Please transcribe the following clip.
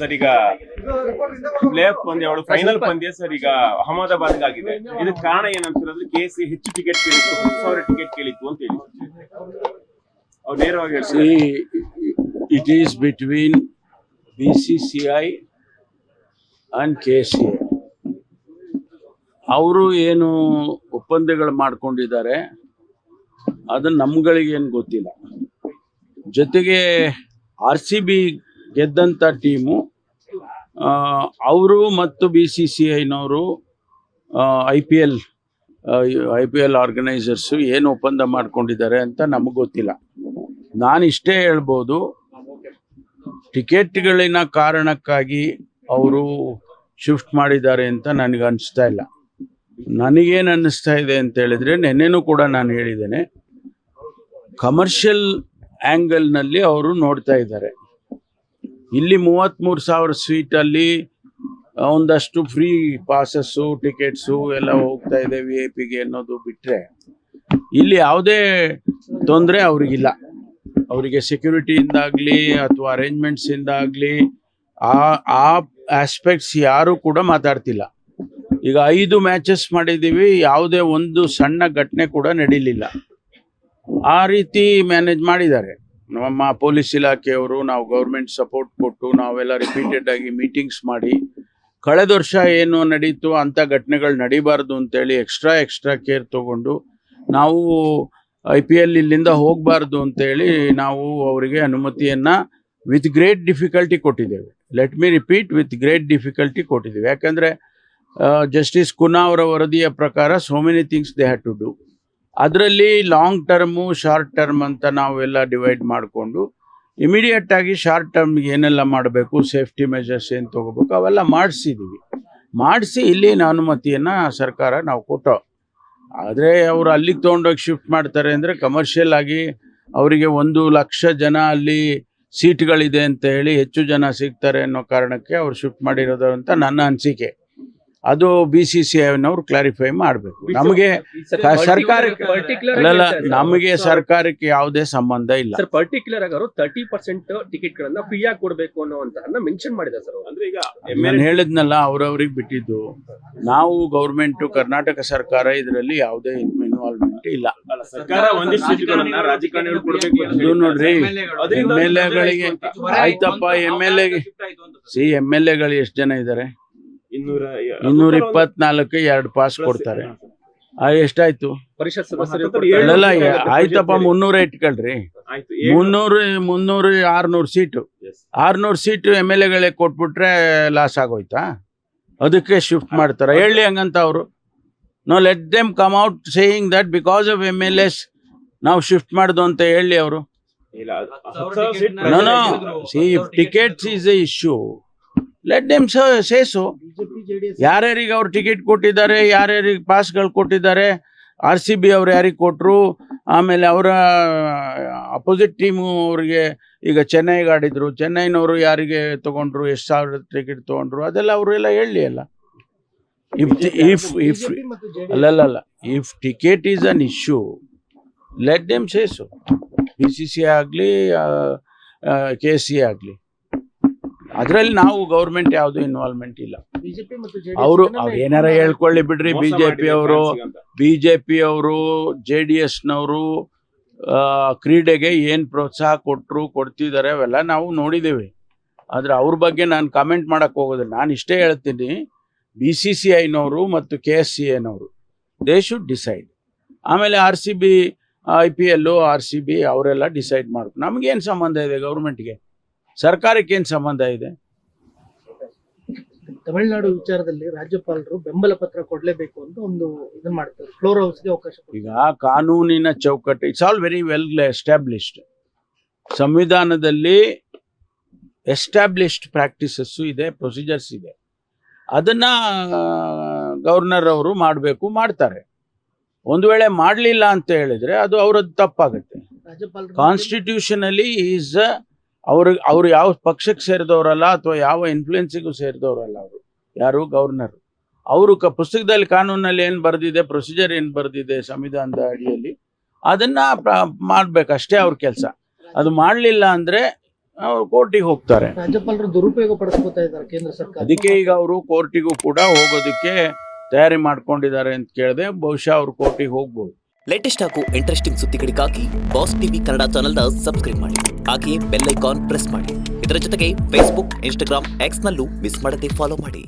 Sir ಈಗ play of ಪಂದ್ಯ ಅವಳು ಫೈನಲ್ ಪಂದ್ಯ ಸರ್ ಈಗ ಅಹಮದಾಬಾದ್ ಆಗಿದೆ. ಇದಕ್ಕೆ ಕಾರಣ ಏನಂತಿರೋದು ಕೆಸಿ ಹೆಚ್ಚು ಟಿಕೆಟ್ ಕೇಳಿತ್ತು, 10,000 ಟಿಕೆಟ್ ಕೇಳಿತ್ತು ಅಂತ ಹೇಳಿ ಅವ್ರು ನೇರವಾಗಿ ಹೇಳ್ತಾರೆ. It is between BCCI and KCA. ಅವರು ಏನು ಒಪ್ಪಂದಗಳು ಮಾಡ್ಕೊಂಡಿದ್ದಾರೆ ಅದನ್ನು ನಮ್ಗಳಿಗೇನು ಗೊತ್ತಿಲ್ಲ. ಜೊತೆಗೆ RCB ಗೆದ್ದಂಥ ಟೀಮು ಅವರು ಮತ್ತು BCCIನವರು IPL ಆರ್ಗನೈಸರ್ಸು ಏನು ಒಪ್ಪಂದ ಮಾಡ್ಕೊಂಡಿದ್ದಾರೆ ಅಂತ ನಮಗೆ ಗೊತ್ತಿಲ್ಲ. ನಾನು ಇಷ್ಟೇ ಹೇಳ್ಬೋದು, ಟಿಕೆಟ್ಗಳಿನ ಕಾರಣಕ್ಕಾಗಿ ಅವರು ಶಿಫ್ಟ್ ಮಾಡಿದ್ದಾರೆ ಅಂತ ನನಗೆ ಅನಿಸ್ತಾ ಇಲ್ಲ. ನನಗೇನು ಅನ್ನಿಸ್ತಾ ಇದೆ ಅಂತ ಹೇಳಿದ್ರೆ, ನೆನ್ನೆನೂ ಕೂಡ ನಾನು ಹೇಳಿದ್ದೇನೆ, ಕಮರ್ಷಿಯಲ್ ಆ್ಯಂಗಲ್ನಲ್ಲಿ ಅವರು ನೋಡ್ತಾ ಇದ್ದಾರೆ. ಇಲ್ಲಿ 33,000 ಸೀಟಲ್ಲಿ ಒಂದಷ್ಟು ಫ್ರೀ ಪಾಸಸ್ಸು ಟಿಕೆಟ್ಸು ಎಲ್ಲ ಹೋಗ್ತಾ ಇದೆ VIP ಅನ್ನೋದು ಬಿಟ್ಟರೆ ಇಲ್ಲಿ ಯಾವುದೇ ತೊಂದರೆ ಅವ್ರಿಗಿಲ್ಲ. ಅವರಿಗೆ ಸೆಕ್ಯೂರಿಟಿಯಿಂದಾಗಲಿ ಅಥವಾ ಅರೇಂಜ್ಮೆಂಟ್ಸಿಂದಾಗಲಿ ಆ ಆಸ್ಪೆಕ್ಟ್ಸ್ ಯಾರೂ ಕೂಡ ಮಾತಾಡ್ತಿಲ್ಲ. ಈಗ 5 ಮ್ಯಾಚಸ್ ಮಾಡಿದ್ದೀವಿ, ಯಾವುದೇ ಒಂದು ಸಣ್ಣ ಘಟನೆ ಕೂಡ ನಡೀಲಿಲ್ಲ. ಆ ರೀತಿ ಮ್ಯಾನೇಜ್ ಮಾಡಿದ್ದಾರೆ ನಮ್ಮ ಪೊಲೀಸ್ ಇಲಾಖೆಯವರು. ನಾವು ಗೌರ್ಮೆಂಟ್ ಸಪೋರ್ಟ್ ಕೊಟ್ಟು ನಾವೆಲ್ಲ ರಿಪೀಟೆಡ್ ಆಗಿ ಮೀಟಿಂಗ್ಸ್ ಮಾಡಿ, ಕಳೆದ ವರ್ಷ ಏನು ನಡೀತು ಅಂಥ ಘಟನೆಗಳು ನಡೀಬಾರ್ದು ಅಂತೇಳಿ ಎಕ್ಸ್ಟ್ರಾ ಕೇರ್ ತೊಗೊಂಡು ನಾವು IPL ಇಲ್ಲಿಂದ ಹೋಗಬಾರ್ದು ಅಂತೇಳಿ ನಾವು ಅವರಿಗೆ ಅನುಮತಿಯನ್ನು ವಿತ್ ಗ್ರೇಟ್ ಡಿಫಿಕಲ್ಟಿ ಕೊಟ್ಟಿದ್ದೇವೆ. Let me repeat, with great difficulty ಕೊಟ್ಟಿದ್ದೇವೆ. ಯಾಕಂದರೆ ಜಸ್ಟಿಸ್ ಕುನ್ನಾ ಅವರ ವರದಿಯ ಪ್ರಕಾರ so many things they had to do. ಅದರಲ್ಲಿ ಲಾಂಗ್ ಟರ್ಮು ಶಾರ್ಟ್ ಟರ್ಮ್ ಅಂತ ನಾವೆಲ್ಲ ಡಿವೈಡ್ ಮಾಡಿಕೊಂಡು ಇಮಿಡಿಯೇಟಾಗಿ ಶಾರ್ಟ್ ಟರ್ಮ್ಗೆ ಏನೆಲ್ಲ ಮಾಡಬೇಕು, ಸೇಫ್ಟಿ ಮೆಜರ್ಸ್ ಏನು ತೊಗೋಬೇಕು ಅವೆಲ್ಲ ಮಾಡಿಸಿ ಇಲ್ಲಿನ ಅನುಮತಿಯನ್ನು ಸರ್ಕಾರ ನಾವು ಕೊಟ್ಟೋ. ಆದರೆ ಅವರು ಅಲ್ಲಿಗೆ ತೊಗೊಂಡೋಗಿ ಶಿಫ್ಟ್ ಮಾಡ್ತಾರೆ ಅಂದರೆ ಕಮರ್ಷಿಯಲ್ ಆಗಿ ಅವರಿಗೆ 1,00,000 ಜನ ಅಲ್ಲಿ ಸೀಟ್ಗಳಿದೆ ಅಂತ ಹೇಳಿ ಹೆಚ್ಚು ಜನ ಸಿಗ್ತಾರೆ ಅನ್ನೋ ಕಾರಣಕ್ಕೆ ಅವ್ರು ಶಿಫ್ಟ್ ಮಾಡಿರೋದು ಅಂತ ನನ್ನ ಅನಿಸಿಕೆ. ಅದು BCCIನವ್ರು ಕ್ಲಾರಿಫೈ ಮಾಡಬೇಕು. ನಮಗೆ ಸರ್ಕಾರಕ್ಕೆ ಯಾವುದೇ ಸಂಬಂಧ ಇಲ್ಲ. ಸರ್, ಪರ್ಟಿಕ್ಯುಲರ್ ಆಗಿ ಅವರು 30% ಟಿಕೆಟ್ ಗಳನ್ನ ಫ್ರೀ ಆಗಿ ಕೊಡಬೇಕು ಅನ್ನುವಂತ ಮೆನ್ಷನ್ ಮಾಡಿದ್ದಾರೆ ಸರ್. ಅಂದ್ರೆ ಈಗ ನಾನು ಹೇಳಿದ್ನಲ್ಲ, ಅವ್ರವ್ರಿಗೆ ಬಿಟ್ಟಿದ್ದು. ನಾವು ಗೌರ್ಮೆಂಟ್, ಕರ್ನಾಟಕ ಸರ್ಕಾರ ಇದರಲ್ಲಿ ಯಾವುದೇ ಇನ್ವಾಲ್ವ್ಮೆಂಟ್ ಇಲ್ಲ. ಸರ್ಕಾರ ಒಂದಿಷ್ಟು ಸೀಟುಗಳನ್ನ ರಾಜಕಾರಣಿಗಳು ಕೊಡಬೇಕು. ಅದು ನೋಡ್ರಿ, MLAಗಳಿಗೆ ಆಯ್ತಪ್ಪ, MLAಗಳು ಎಷ್ಟು ಜನ ಇದ್ದಾರೆ? 224 2 ಪಾಸ್ ಕೊಡ್ತಾರೆ. ಎಷ್ಟಾಯ್ತು? ಪರಿಷತ್ ಸದಸ್ಯರು ಆಯ್ತಪ್ಪ, 300 ಇಟ್ಕೊಳ್ರಿ. 300 600 ಸೀಟು 600 ಸೀಟು MLAಗಳೇ ಕೊಟ್ಬಿಟ್ರೆ ಲಾಸ್ ಆಗೋಯ್ತಾ? ಅದಕ್ಕೆ ಶಿಫ್ಟ್ ಮಾಡ್ತಾರೆ. ಹೇಳಿ ಹಂಗಂತ ಅವರು. No, let them come out saying that because of MLAs ನಾವು ಶಿಫ್ಟ್ ಮಾಡ್ದು ಅಂತ ಹೇಳಿ ಅವರು. No, see if tickets is a issue, let them say so. ಯಾರ್ಯಾರಿಗೆ ಅವ್ರು ಟಿಕೆಟ್ ಕೊಟ್ಟಿದ್ದಾರೆ, ಯಾರ್ಯಾರಿಗೆ ಪಾಸ್ಗಳು ಕೊಟ್ಟಿದ್ದಾರೆ, RCB ಅವ್ರು ಯಾರಿಗೆ ಕೊಟ್ಟರು, ಆಮೇಲೆ ಅವರ ಅಪೋಸಿಟ್ ಟೀಮು ಅವ್ರಿಗೆ ಈಗ ಚೆನ್ನೈಗೆ ಆಡಿದ್ರು, ಚೆನ್ನೈನವರು ಯಾರಿಗೆ ತೊಗೊಂಡ್ರು, ಎಷ್ಟು ಸಾವಿರ ಟಿಕೆಟ್ ತೊಗೊಂಡ್ರು, ಅದೆಲ್ಲ ಅವರೆಲ್ಲ ಹೇಳಿ ಅಲ್ಲ. If ticket is an issue, let them say so. BCCI ಆಗಲಿ KCA ಆಗಲಿ, ಅದರಲ್ಲಿ ನಾವು ಗೌರ್ಮೆಂಟ್ ಯಾವುದು ಇನ್ವಾಲ್ವ್ಮೆಂಟ್ ಇಲ್ಲ. ಅವರು ಏನಾರ ಹೇಳ್ಕೊಳ್ಳಿ ಬಿಡ್ರಿ. BJP ಅವರು JDSನವರು ಕ್ರೀಡೆಗೆ ಏನು ಪ್ರೋತ್ಸಾಹ ಕೊಡ್ತಿದ್ದಾರೆ ಅವೆಲ್ಲ ನಾವು ನೋಡಿದ್ದೇವೆ. ಆದರೆ ಅವ್ರ ಬಗ್ಗೆ ನಾನು ಕಾಮೆಂಟ್ ಮಾಡೋಕ್ಕೆ ಹೋಗೋದಿಲ್ಲ. ನಾನು ಇಷ್ಟೇ ಹೇಳ್ತೀನಿ, BCCIನವರು ಮತ್ತು KCAನವರು ದೇ ಶುಡ್ ಡಿಸೈಡ್. ಆಮೇಲೆ RCB IPL RCB ಅವರೆಲ್ಲ ಡಿಸೈಡ್ ಮಾಡ್ಬೇಕು. ನಮಗೇನು ಸಂಬಂಧ ಇದೆ? ಗೌರ್ಮೆಂಟ್ಗೆ, ಸರ್ಕಾರಕ್ಕೆ ಏನು ಸಂಬಂಧ ಇದೆ? ತಮಿಳುನಾಡು ವಿಚಾರದಲ್ಲಿ ರಾಜ್ಯಪಾಲರು ಬೆಂಬಲ ಪತ್ರ ಕೊಡಲೇಬೇಕು ಅಂತ ಒಂದು ಇದನ್ನ ಮಾಡ್ತಾರೆ. ಫ್ಲೋರ್ ಹೌಸ್ಗೆ ಅವಕಾಶ. ಈಗ ಕಾನೂನಿನ ಚೌಕಟ್ಟು, it's all very well established. ಸಂವಿಧಾನದಲ್ಲಿ ಎಸ್ಟಾಬ್ಲಿಷ್ಡ್ ಪ್ರಾಕ್ಟೀಸಸ್ಸು ಇದೆ, ಪ್ರೊಸೀಜರ್ಸ್ ಇದೆ. ಅದನ್ನ ಗವರ್ನರ್ ಅವರು ಮಾಡ್ತಾರೆ. ಒಂದು ವೇಳೆ ಮಾಡಲಿಲ್ಲ ಅಂತ ಹೇಳಿದ್ರೆ ಅದು ಅವರದ್ದು ತಪ್ಪಾಗುತ್ತೆ. ಕಾನ್ಸ್ಟಿಟ್ಯೂಷನಲ್ಲಿ ಈಸ್ ಅವರು ಯಾವ ಪಕ್ಷಕ್ಕೆ ಸೇರಿದವರಲ್ಲ ಅಥವಾ ಯಾವ ಇನ್ಫ್ಲುಯೆನ್ಸಿಗೂ ಸೇರಿದವರಲ್ಲ. ಅವರು ಯಾರು? ಗವರ್ನರ್. ಅವರು ಪುಸ್ತಕದಲ್ಲಿ, ಕಾನೂನಲ್ಲಿ ಏನು ಬರೆದಿದೆ, ಪ್ರೊಸೀಜರ್ ಏನು ಬರೆದಿದೆ ಸಂವಿಧಾನದ ಅಡಿಯಲ್ಲಿ, ಅದನ್ನು ಮಾಡಬೇಕಷ್ಟೇ ಅವ್ರ ಕೆಲಸ. ಅದು ಮಾಡಲಿಲ್ಲ ಅಂದರೆ ಅವ್ರು ಕೋರ್ಟಿಗೆ ಹೋಗ್ತಾರೆ. ರಾಜ್ಯಪಾಲರು ದುರುಪಯೋಗ ಪಡಿಸ್ಕೊತಾ ಇದ್ದಾರೆ ಕೇಂದ್ರ ಸರ್ಕಾರ. ಅದಕ್ಕೆ ಈಗ ಅವರು ಕೋರ್ಟಿಗೂ ಕೂಡ ಹೋಗೋದಕ್ಕೆ ತಯಾರಿ ಮಾಡ್ಕೊಂಡಿದ್ದಾರೆ ಅಂತ ಕೇಳಿದೆ. ಬಹುಶಃ ಅವರು ಕೋರ್ಟಿಗೆ ಹೋಗ್ಬೋದು. ಲೇಟೆಸ್ಟ್ ಹಾಗೂ ಇಂಟ್ರೆಸ್ಟಿಂಗ್ ಸುದ್ದಿಗಳಿಗಾಗಿ ಬಾಸ್ ಟಿವಿ ಕನ್ನಡ ಚಾನೆಲ್ನ ಸಬ್ಸ್ಕ್ರೈಬ್ ಮಾಡಿ. ಹಾಗೆಯೇ ಬೆಲ್ ಐಕಾನ್ ಪ್ರೆಸ್ ಮಾಡಿ. ಇದರ ಜೊತೆಗೆ ಫೇಸ್ಬುಕ್, ಇನ್ಸ್ಟಾಗ್ರಾಮ್, ಎಕ್ಸ್ ನಲ್ಲೂ ಮಿಸ್ ಮಾಡದೆ ಫಾಲೋ ಮಾಡಿ.